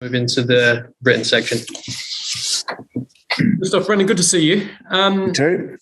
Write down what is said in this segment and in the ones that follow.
Move into the written section. Good stuff, Brendan. Good to see you. You too.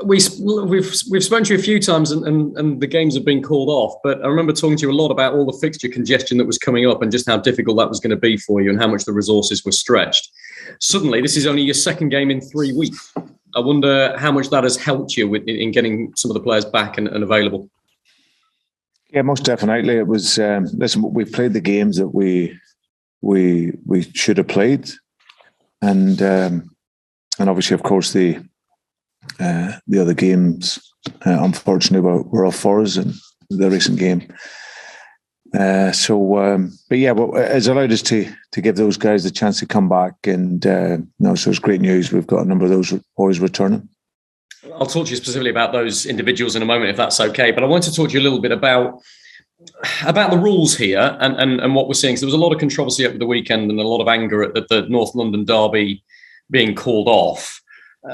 We've spoken to you a few times, and the games have been called off. But I remember talking to you a lot about all the fixture congestion that was coming up, and just how difficult that was going to be for you, and how much the resources were stretched. Suddenly, this is only your second game in 3 weeks. I wonder how much that has helped you in getting some of the players back and available. Yeah, most definitely. It was. Listen, we played the games that we should have played, and obviously, of course, the other games, unfortunately, were off for us in the recent game. But yeah, it's allowed us to give those guys the chance to come back, and so it's great news. We've got a number of those boys returning. I'll talk to you specifically about those individuals in a moment, if that's okay. But I want to talk to you a little bit about the rules here and what we're seeing. So there was a lot of controversy over the weekend and a lot of anger at the North London derby being called off.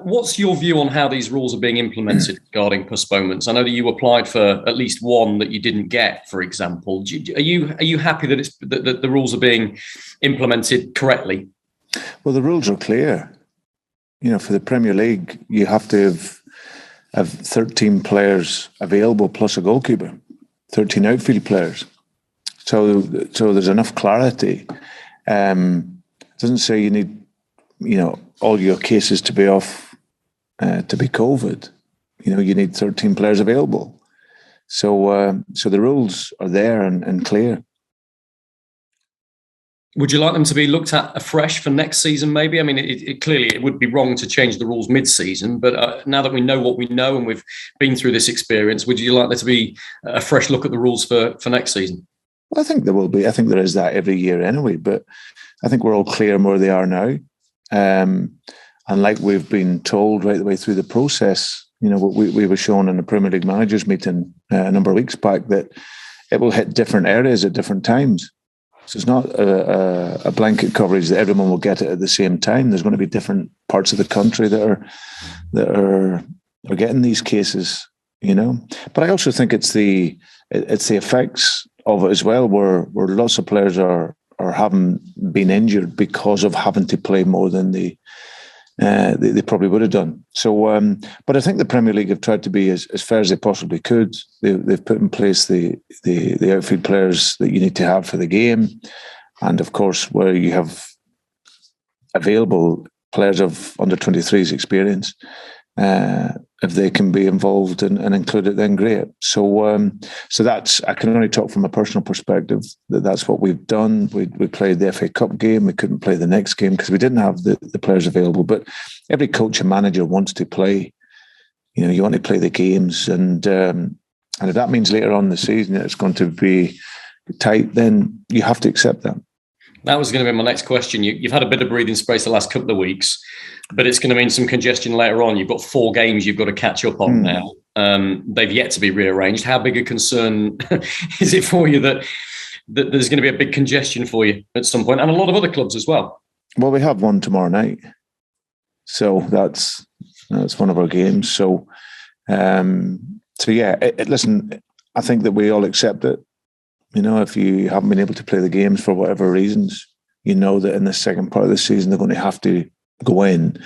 What's your view on how these rules are being implemented regarding postponements? I know that you applied for at least one that you didn't get, for example. Are you happy that the rules are being implemented correctly? Well, the rules are clear. For the Premier League, you have to have 13 players available plus a goalkeeper, 13 outfield players. So there's enough clarity. It doesn't say you need, all your cases to be off to be COVID. You need 13 players available. So the rules are there and clear. Would you like them to be looked at afresh for next season, maybe? I mean, it clearly it would be wrong to change the rules mid-season, but now that we know what we know and we've been through this experience, would you like there to be a fresh look at the rules for next season? Well, I think there will be. I think there is that every year anyway, but I think we're all clear on where they are now. And like we've been told right the way through the process, we were shown in the Premier League managers meeting a number of weeks back that it will hit different areas at different times. So it's not a blanket coverage that everyone will get it at the same time. There's going to be different parts of the country that are getting these cases, But I also think it's the effects of it as well, where lots of players are haven't been injured because of having to play more than they probably would have done. So, but I think the Premier League have tried to be as fair as they possibly could. They've put in place the outfield players that you need to have for the game, and of course, where you have available players of under 23s experience, if they can be involved and included, then great. So that's, I can only talk from a personal perspective, that's what we've done. We played the FA Cup game. We couldn't play the next game because we didn't have the players available. But every coach and manager wants to play. You want to play the games, and if that means later on in the season it's going to be tight, then you have to accept that. That was going to be my next question. You've had a bit of breathing space the last couple of weeks, but it's going to mean some congestion later on. You've got 4 games you've got to catch up on now. They've yet to be rearranged. How big a concern is it for you that there's going to be a big congestion for you at some point, and a lot of other clubs as well? Well, we have one tomorrow night, so that's one of our games. So yeah. Listen, I think that we all accept it. If you haven't been able to play the games for whatever reasons, that in the second part of the season they're going to have to go in.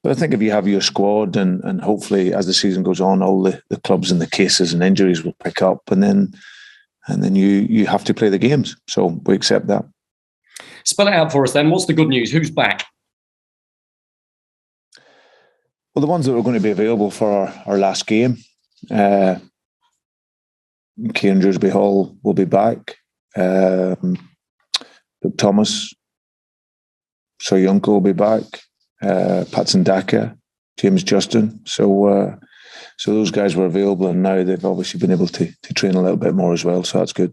But I think if you have your squad and hopefully as the season goes on, all the clubs and the cases and injuries will pick up, and then you have to play the games. So we accept that. Spell it out for us then. What's the good news? Who's back? Well, the ones that are going to be available for our last game, Kieran Dewsbury Hall will be back. Luke Thomas, Soyuncu will be back. Patson Daka, James Justin. So those guys were available, and now they've obviously been able to train a little bit more as well. So that's good.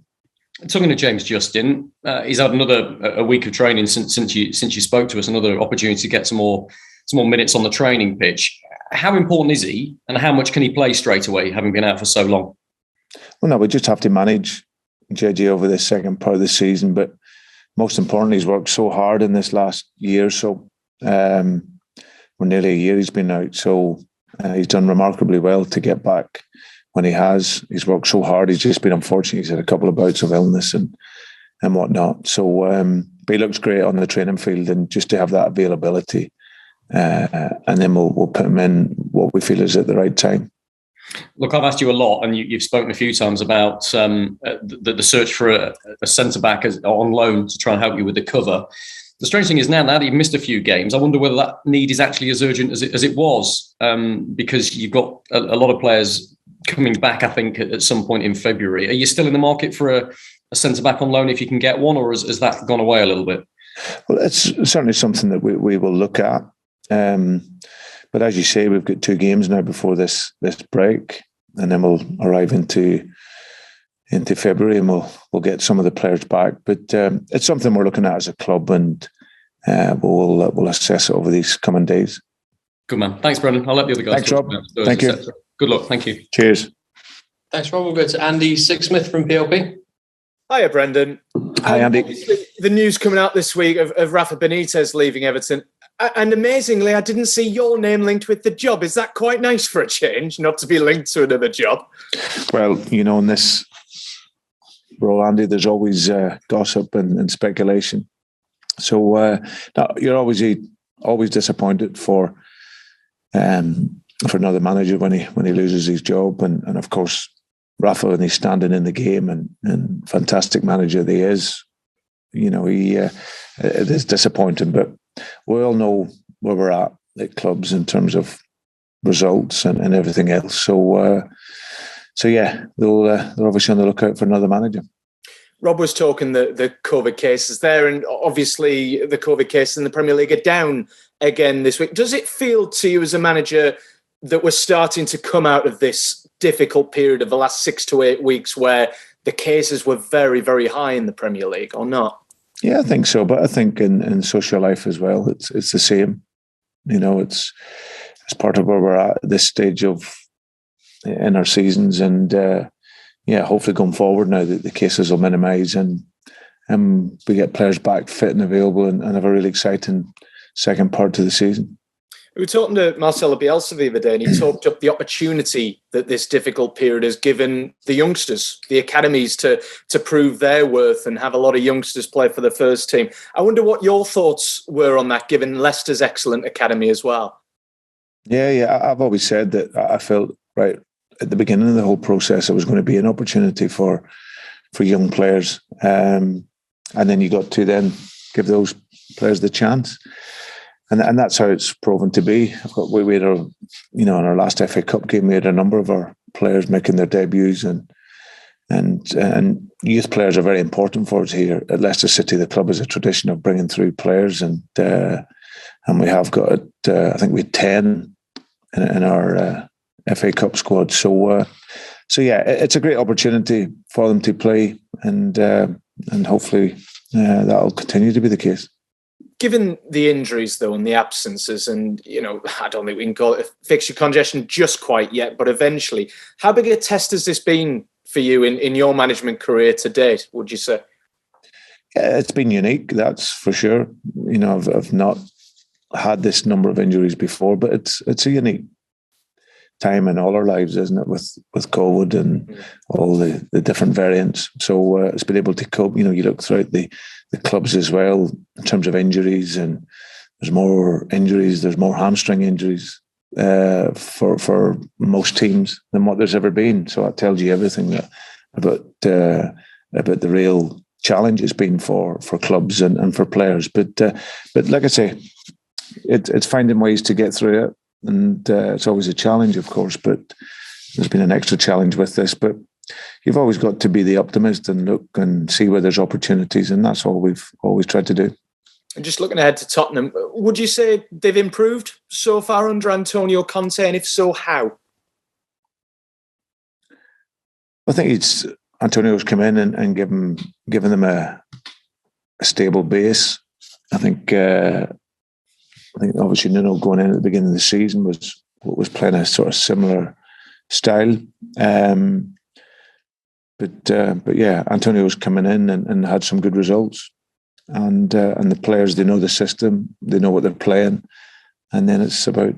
Talking to James Justin, he's had a week of training since you spoke to us. Another opportunity to get some more minutes on the training pitch. How important is he, and how much can he play straight away, having been out for so long? Well, no, we just have to manage JJ over the second part of the season. But most importantly, he's worked so hard in this last year. So we're nearly a year he's been out. So he's done remarkably well to get back when he has. He's worked so hard. He's just been unfortunate. He's had a couple of bouts of illness and whatnot. So he looks great on the training field, and just to have that availability, and then we'll put him in what we feel is at the right time. Look, I've asked you a lot, and you've spoken a few times about the search for a centre-back on loan to try and help you with the cover. The strange thing is now that you've missed a few games, I wonder whether that need is actually as urgent as it was, because you've got a lot of players coming back, I think, at some point in February. Are you still in the market for a centre-back on loan if you can get one, or has that gone away a little bit? Well, it's certainly something that we will look at. But as you say, we've got 2 games now before this break, and then we'll arrive into February, and we'll get some of the players back. But it's something we're looking at as a club, and we'll assess it over these coming days. Good man. Thanks, Brendan. I'll let the other guys talk. Thanks, Rob. Thank you. Good luck. Thank you. Cheers. Thanks, Rob. We'll go to Andy Sixsmith from PLP. Hiya, Brendan. Hi, Andy. Obviously, the news coming out this week of Rafa Benitez leaving Everton. And amazingly, I didn't see your name linked with the job. Is that quite nice for a change, not to be linked to another job? Well, in this role, Andy, there's always gossip and speculation. So you're always disappointed for another manager when he loses his job, and of course Rafa, when he's standing in the game and fantastic manager that he is, it is disappointing. But we all know where we're at clubs in terms of results and everything else. So yeah, they're obviously on the lookout for another manager. Rob was talking the COVID cases there, and obviously the COVID cases in the Premier League are down again this week. Does it feel to you as a manager that we're starting to come out of this difficult period of the last 6 to 8 weeks where the cases were very, very high in the Premier League, or not? Yeah, I think so. But I think in social life as well, it's the same. It's part of where we're at this stage in our seasons, and hopefully going forward now that the cases will minimise and we get players back fit and available and have a really exciting second part to the season. We were talking to Marcelo Bielsa the other day, and he talked up the opportunity that this difficult period has given the youngsters, the academies, to prove their worth and have a lot of youngsters play for the first team. I wonder what your thoughts were on that, given Leicester's excellent academy as well. Yeah. I've always said that I felt right at the beginning of the whole process it was going to be an opportunity for young players, and then you got to then give those players the chance. And that's how it's proven to be. We had in our last FA Cup game, we had a number of our players making their debuts, and youth players are very important for us here at Leicester City. The club has a tradition of bringing through players, and we have got I think we had 10 in our FA Cup squad. So yeah, it's a great opportunity for them to play, and hopefully that'll continue to be the case. Given the injuries, though, and the absences, and, I don't think we can call it a fixture congestion just quite yet, but eventually, how big a test has this been for you in your management career to date, would you say? Yeah, it's been unique, that's for sure. I've not had this number of injuries before, but it's a unique time in all our lives, isn't it, with COVID and all the different variants. So it's been able to cope. You look throughout the clubs as well in terms of injuries, and there's more injuries, there's more hamstring injuries for most teams than what there's ever been. So that tells you everything about the real challenge it's been for clubs and for players. But like I say, it's finding ways to get through it. And it's always a challenge, of course, but there's been an extra challenge with this. But you've always got to be the optimist and look and see where there's opportunities, and that's all we've always tried to do. And just looking ahead to Tottenham, would you say they've improved so far under Antonio Conte, and if so, how? I think it's Antonio's come in and given them a stable base. I think obviously Nuno going in at the beginning of the season was playing a sort of similar style. But yeah, Antonio's coming in and had some good results. And the players, they know the system, they know what they're playing. And then it's about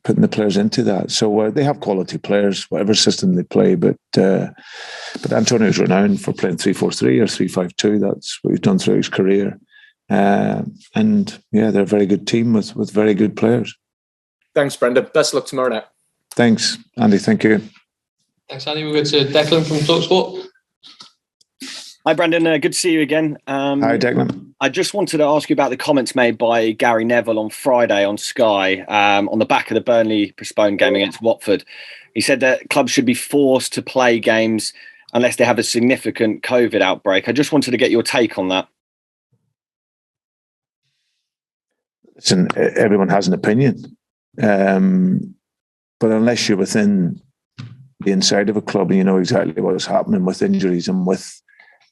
putting the players into that. So they have quality players, whatever system they play. But Antonio's renowned for playing 3-4-3 or 3-5-2. That's what he's done through his career. And yeah, they're a very good team with very good players. Thanks, Brendan. Best of luck tomorrow night. Thanks, Andy. Thank you. Thanks, Andy. We'll go to Declan from TalkSport. Hi, Brendan. Good to see you again. Hi, Declan. I just wanted to ask you about the comments made by Gary Neville on Friday on Sky on the back of the Burnley postponed game against Watford. He said that clubs should be forced to play games unless they have a significant COVID outbreak. I just wanted to get your take on that. Listen, everyone has an opinion. But unless you're within the inside of a club and you know exactly what's happening with injuries and with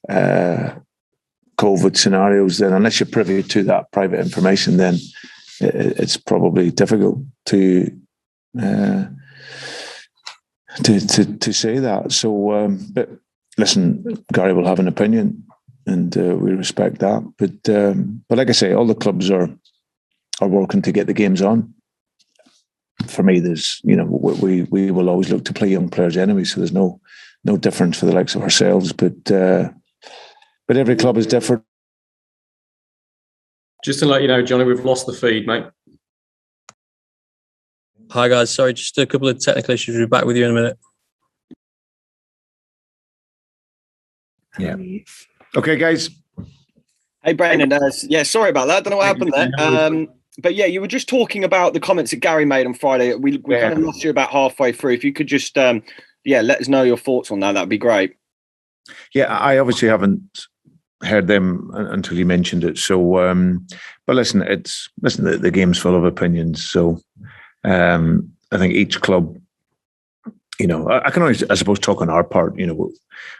COVID scenarios, then unless you're privy to that private information, then it's probably difficult to say that. So, but listen, Gary will have an opinion, and we respect that. But like I say, all the clubs are working to get the games on. For me, there's we will always look to play young players anyway, so there's no difference for the likes of ourselves. But every club is different. Just to let you know, Johnny, we've lost the feed, mate. Hi, guys. Sorry, just a couple of technical issues. We'll be back with you in a minute. Yeah. Okay, guys. Hey, Brendan. Sorry about that. Don't know what happened there. But yeah, you were just talking about the comments that Gary made on Friday. We kind of lost you about halfway through. If you could just let us know your thoughts on that, that'd be great. Yeah, I obviously haven't heard them until you mentioned it. So, but listen, the game's full of opinions. So, I think each club, I can only, I suppose, talk on our part.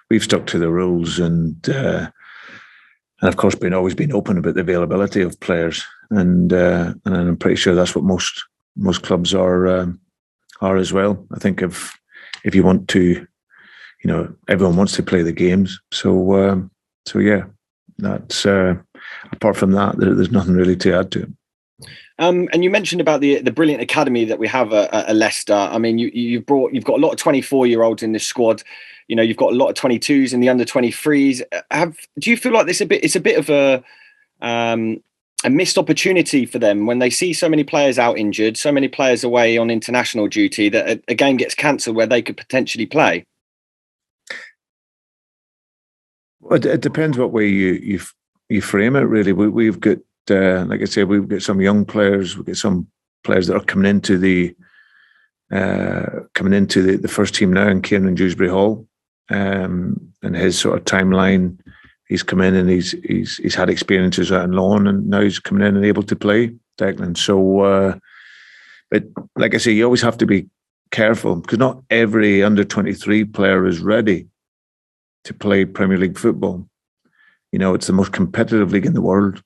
We've stuck to the rules and of course, always been open about the availability of players, and I'm pretty sure that's what most clubs are as well. I think if you want to, everyone wants to play the games. So yeah, that's apart from that, there's nothing really to add to it. And you mentioned about the brilliant academy that we have at Leicester. I mean, you've got a lot of 24-year-olds in this squad. You've got a lot of 22s in the under 23s. Do you feel like it's a bit of a missed opportunity for them when they see so many players out injured, so many players away on international duty, that a game gets cancelled where they could potentially play? Well, it depends what way you frame it. Really, we've got like I say, we've got some young players. We've got some players that are coming into the first team now in Kieran Dewsbury Hall. And his sort of timeline, he's come in and he's had experiences out on loan, and now he's coming in and able to play, Declan. So, but like I say, you always have to be careful because not every under 23 player is ready to play Premier League football. It's the most competitive league in the world,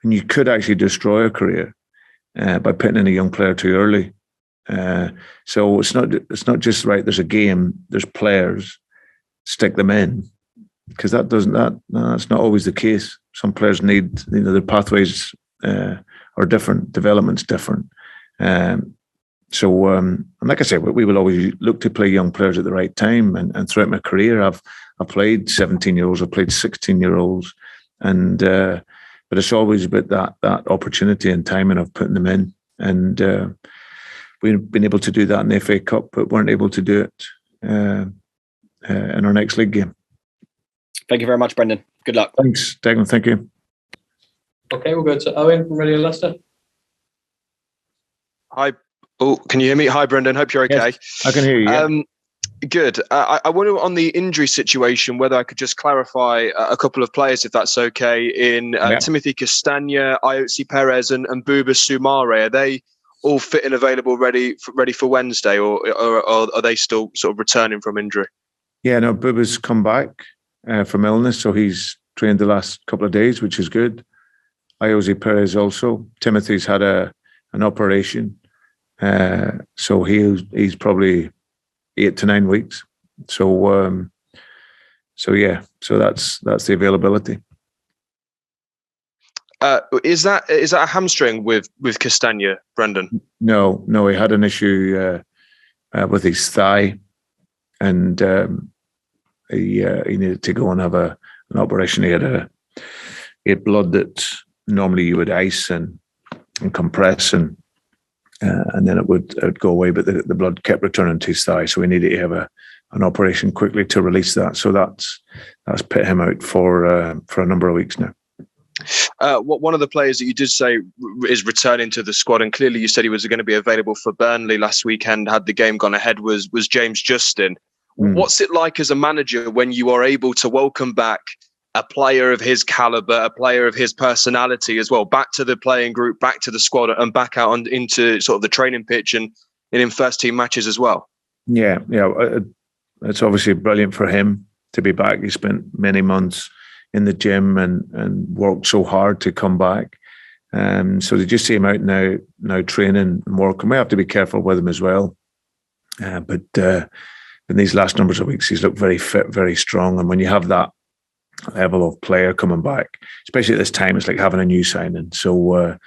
and you could actually destroy a career by putting in a young player too early. So it's not just right. There's a game. There's players. Stick them in, because that's not always the case. Some players need, their pathways are different, development's different. So and like I say, we will always look to play young players at the right time. And throughout my career, I've played 17-year-olds, I've played 16-year-olds, and but it's always about that opportunity and timing of putting them in. And we've been able to do that in the FA Cup, but weren't able to do it in our next league game. Thank you very much, Brendan. Good luck. Thanks, Declan. Thank you. Okay, we'll go to Owen from Radio Leicester. Hi. Oh, can you hear me? Hi, Brendan. Hope you're okay. Yes, I can hear you. Yeah. Good. I wonder on the injury situation whether I could just clarify a couple of players, if that's okay. In Timothy Castagna, Iotsi Perez, and Buba Soumare. Are they all fit and available, ready for Wednesday, or are they still sort of returning from injury? Yeah, no, Buba's come back from illness, so he's trained the last couple of days, which is good. Iotsi Perez also. Timothy's had an operation, so he's probably 8 to 9 weeks. So yeah, so that's the availability. Is that a hamstring with Castagna, Brendan? No, he had an issue with his thigh, and he needed to go and have an operation. He had blood that normally you would ice and compress and then it would go away, but the blood kept returning to his thigh, so we needed to have an operation quickly to release that. So that's put him out for a number of weeks now. One of the players that you did say is returning to the squad, and clearly you said he was going to be available for Burnley last weekend had the game gone ahead, was James Justin. What's it like as a manager when you are able to welcome back a player of his caliber, a player of his personality as well, back to the playing group, back to the squad, and back out into sort of the training pitch and in first team matches as well? Yeah. It's obviously brilliant for him to be back. He spent many months in the gym and worked so hard to come back. So to just see him out now training and working, we have to be careful with him as well. But in these last numbers of weeks, he's looked very fit, very strong. And when you have that level of player coming back, especially at this time, it's like having a new signing. So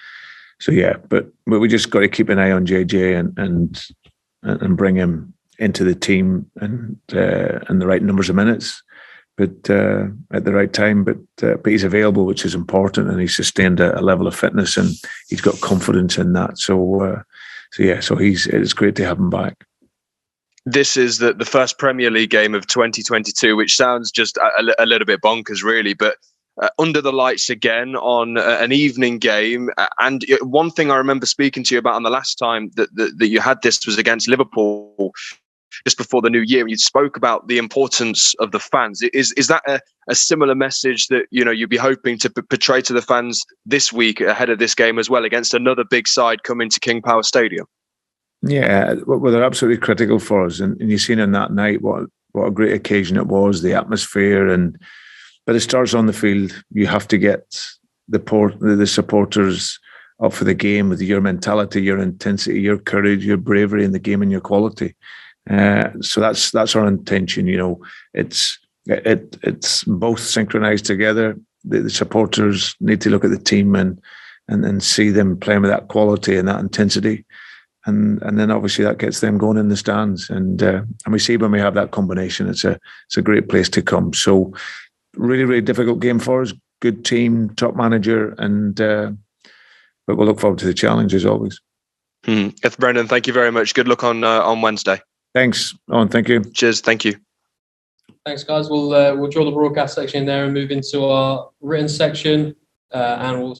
yeah, but we just got to keep an eye on JJ and bring him into the team and the right numbers of minutes, but at the right time. But he's available, which is important, and he's sustained a level of fitness, and he's got confidence in that. So it's great to have him back. This is the first Premier League game of 2022, which sounds just a little bit bonkers, really, but under the lights again on an evening game. And one thing I remember speaking to you about on the last time that you had this was against Liverpool just before the new year, and you spoke about the importance of the fans. Is that a similar message that you'd be hoping to portray to the fans this week ahead of this game as well, against another big side coming to King Power Stadium? Yeah, well, they're absolutely critical for us, and you've seen on that night what a great occasion it was, the atmosphere, but it starts on the field. You have to get the supporters up for the game with your mentality, your intensity, your courage, your bravery in the game, and your quality. So that's our intention. It's both synchronized together. The supporters need to look at the team and see them playing with that quality and that intensity. And then obviously that gets them going in the stands, and we see when we have that combination, it's a great place to come. So really, really difficult game for us. Good team, top manager, but we'll look forward to the challenge as always. Brendan, thank you very much. Good luck on Wednesday. Thanks, Owen. Thank you. Cheers. Thank you. Thanks, guys. We'll draw the broadcast section there and move into our written section, and we'll.